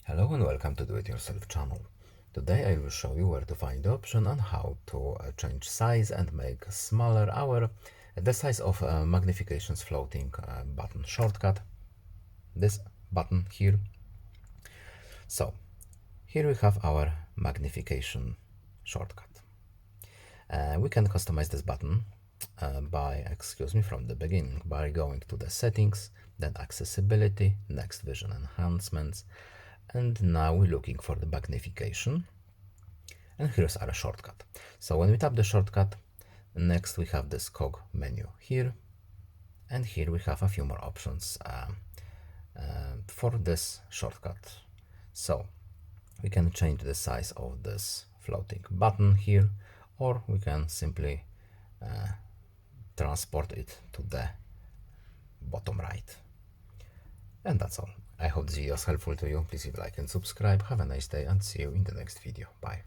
Hello and welcome to Do It Yourself channel. Today I will show you where to find the option on how to change size and make smaller the size of Magnification's floating button shortcut. This button here. So here we have our Magnification shortcut. We can customize this button from the beginning by going to the settings, then accessibility, next vision enhancements, and now we're looking for the magnification, and here's our shortcut. So when we tap the shortcut, next we have this cog menu here, and here we have a few more options for this shortcut. So we can change the size of this floating button here, or we can simply transport it to the bottom right. And that's all. I hope this video was helpful to you. Please leave a like and subscribe. Have a nice day and see you in the next video. Bye.